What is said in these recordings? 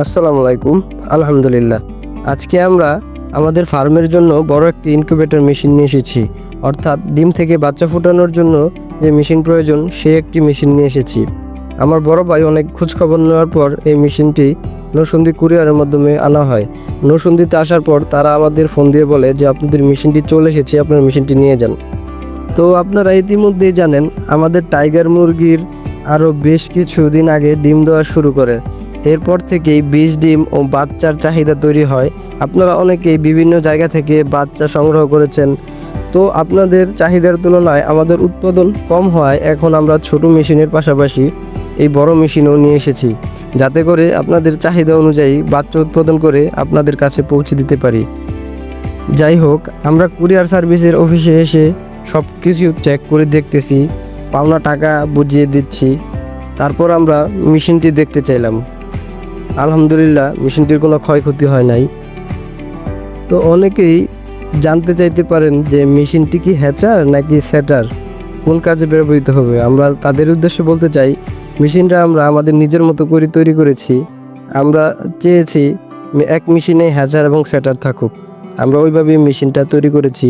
আসসালামু আলাইকুম। আলহামদুলিল্লাহ। আজকে আমরা আমাদের ফার্মের জন্য বড় একটি ইনকিউবেটর মেশিন নিয়ে এসেছি। অর্থাৎ ডিম থেকে বাচ্চা ফোটানোর জন্য যে মেশিন প্রয়োজন সে একটি মেশিন নিয়ে এসেছি। আমার বড় ভাই অনেক খোঁজখবর নেওয়ার পর এই মেশিনটি নরসিংদী কুরিয়ারের মাধ্যমে আনা হয়। নরসিংদীতে আসার পর তারা আমাদের ফোন দিয়ে বলে যে আপনাদের মেশিনটি চলে এসেছে, আপনার মেশিনটি নিয়ে যান। তো আপনারা ইতিমধ্যেই জানেন আমাদের টাইগার মুরগির আরও বেশ কিছুদিন আগে ডিম দেওয়া শুরু করে। এরপর থেকেই বীজ ডিম ও বাচ্চার চাহিদা তৈরি হয়। আপনারা অনেকেই বিভিন্ন জায়গা থেকে বাচ্চা সংগ্রহ করেছেন। তো আপনাদের চাহিদার তুলনায় আমাদের উৎপাদন কম হওয়ায় এখন আমরা ছোট মেশিনের পাশাপাশি এই বড় মেশিনও নিয়ে এসেছি, যাতে করে আপনাদের চাহিদা অনুযায়ী বাচ্চা উৎপাদন করে আপনাদের কাছে পৌঁছে দিতে পারি। যাই হোক, আমরা কুরিয়ার সার্ভিসের অফিসে এসে সব কিছু চেক করে দেখতেছি, পাওনা টাকা বুঝিয়ে দিচ্ছি। তারপর আমরা মেশিনটি দেখতে চাইলাম। আলহামদুলিল্লাহ, মেশিনটির কোনো ক্ষয়ক্ষতি হয় নাই। তো অনেকেই জানতে চাইতে পারেন যে মেশিনটি কি হ্যাচার নাকি সেটার, কোন কাজে ব্যবহৃত হবে। আমরা তাদের উদ্দেশ্যে বলতে চাই, মেশিনটা আমরা আমাদের নিজের মতো করে তৈরি করেছি। আমরা চেয়েছি এক মেশিনে হ্যাচার এবং সেটার থাকুক, আমরা ওইভাবেই মেশিনটা তৈরি করেছি।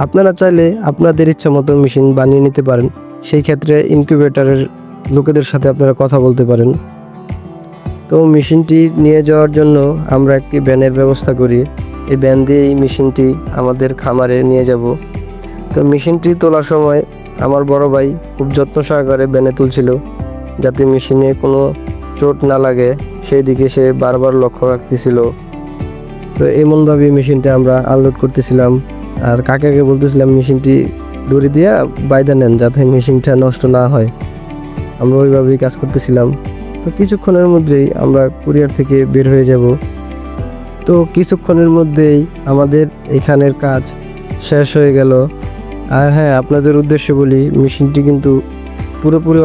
আপনারা চাইলে আপনাদের ইচ্ছা মতো মেশিন বানিয়ে নিতে পারেন। সেই ক্ষেত্রে ইনকিউবেটরের লোকেদের সাথে আপনারা কথা বলতে পারেন। তো মেশিনটি নিয়ে যাওয়ার জন্য আমরা একটি ভ্যানের ব্যবস্থা করি। এই ভ্যান দিয়ে এই মেশিনটি আমাদের খামারে নিয়ে যাব। তো মেশিনটি তোলার সময় আমার বড় ভাই খুব যত্ন সহকারে ভ্যানে তুলছিল, যাতে মেশিনে কোনো চোট না লাগে সেই দিকে সে বারবার লক্ষ্য রাখতেছিল। তো এমনভাবে মেশিনটা আমরা আনলোড করতেছিলাম, আর কাকাকে বলতেছিলাম মেশিনটি দড়ি দিয়ে বাইদা নেন যাতে মেশিনটা নষ্ট না হয়। আমরা ওইভাবেই কাজ করতেছিলাম। তো কিছুক্ষণের মধ্যেই আমরা কুরিয়ার থেকে বের হয়ে যাব। তো কিছুক্ষণের মধ্যেই আমাদের এখানের কাজ শেষ হয়ে গেল। আর হ্যাঁ, আপনাদের উদ্দেশ্যে বলি, মেশিনটি কিন্তু পুরোপুরি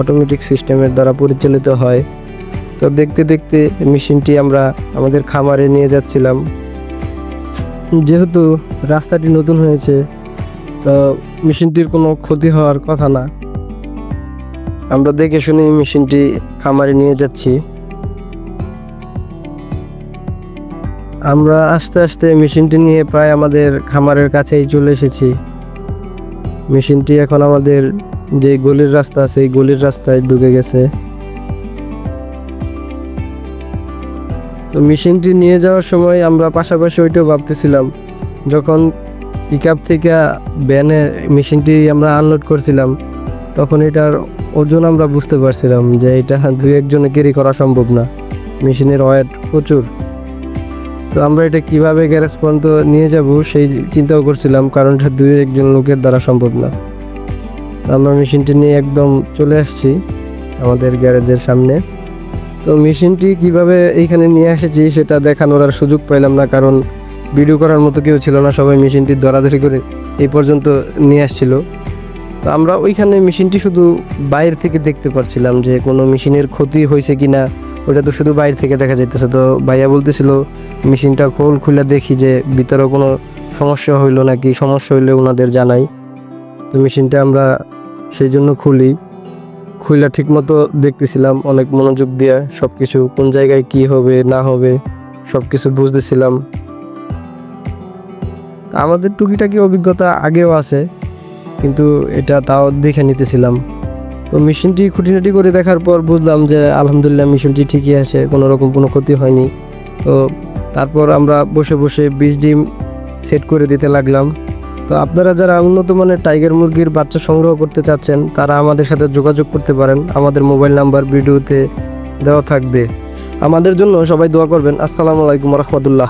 অটোমেটিক সিস্টেমের দ্বারা পরিচালিত হয়। তো দেখতে দেখতে মেশিনটি আমরা আমাদের খামারে নিয়ে যাচ্ছিলাম। যেহেতু রাস্তাটি নতুন হয়েছে, তো মেশিনটির কোনো ক্ষতি হওয়ার কথা না। আমরা দেখে শুনে মেশিনটি খামারে নিয়ে যাচ্ছি। আমরা আস্তে আস্তে মেশিনটি নিয়ে প্রায় আমাদের খামারের কাছেই চলে এসেছি। মেশিনটি এখন আমাদের যে গলির রাস্তা আছে এই গলির রাস্তায় ঢুকে গেছে। তো মেশিনটি নিয়ে যাওয়ার সময় আমরা পাশাপাশি ওইটাও ভাবতেছিলাম, যখন পিকআপ থেকে ভ্যানে মেশিনটি আমরা আনলোড করছিলাম তখন এটার ওজন আমরা বুঝতে পারছিলাম যে এটা দুই একজনে ক্যারি করা সম্ভব না, মেশিনের ওয়েট প্রচুর। তো আমরা এটা কিভাবে গ্যারেজ পর্যন্ত নিয়ে যাব সেই চিন্তাও করছিলাম, কারণ এটা দুই একজন লোকের দ্বারা সম্ভব না। তো আমরা মেশিনটি নিয়ে একদম চলে আসছি আমাদের গ্যারেজের সামনে। তো মেশিনটি কিভাবে এইখানে নিয়ে এসেছি সেটা দেখানোর আর সুযোগ পাইলাম না, কারণ ভিডিও করার মতো কেউ ছিল না। সবাই মেশিনটি ধরাধরি করে এই পর্যন্ত নিয়ে আসছিল। তো আমরা ওইখানে মেশিনটি শুধু বাইরে থেকে দেখতে পাচ্ছিলাম যে কোনো মেশিনের ক্ষতি হয়েছে কি না, ওটা তো শুধু বাইরে থেকে দেখা যাইতেছে। তো ভাইয়া বলতেছিল মেশিনটা খুলে দেখি যে ভিতরে কোনো সমস্যা হইলো নাকি, সমস্যা হইলে ওনাদের জানাই। তো মেশিনটা আমরা সেই জন্য খুলে ঠিকমতো দেখতেছিলাম, অনেক মনোযোগ দিয়ে সব কিছু, কোন জায়গায় কি হবে না হবে সব কিছু বুঝতেছিলাম। আমাদের টুকিটাকি অভিজ্ঞতা আগেও আছে, কিন্তু এটা তাও দেখে নিতেছিলাম। তো মেশিনটি খুঁটিনাটি করে দেখার পর বুঝলাম যে আলহামদুলিল্লাহ মেশিনটি ঠিকই আছে, কোনো রকম কোনো ক্ষতি হয়নি। তো তারপর আমরা বসে বসে বীজ ডিম সেট করে দিতে লাগলাম। তো আপনারা যারা উন্নত মানের টাইগার মুরগির বাচ্চা সংগ্রহ করতে চাচ্ছেন তারা আমাদের সাথে যোগাযোগ করতে পারেন। আমাদের মোবাইল নাম্বার ভিডিওতে দেওয়া থাকবে। আমাদের জন্য সবাই দোয়া করবেন। আসসালামু আলাইকুম রহমতুল্লাহ।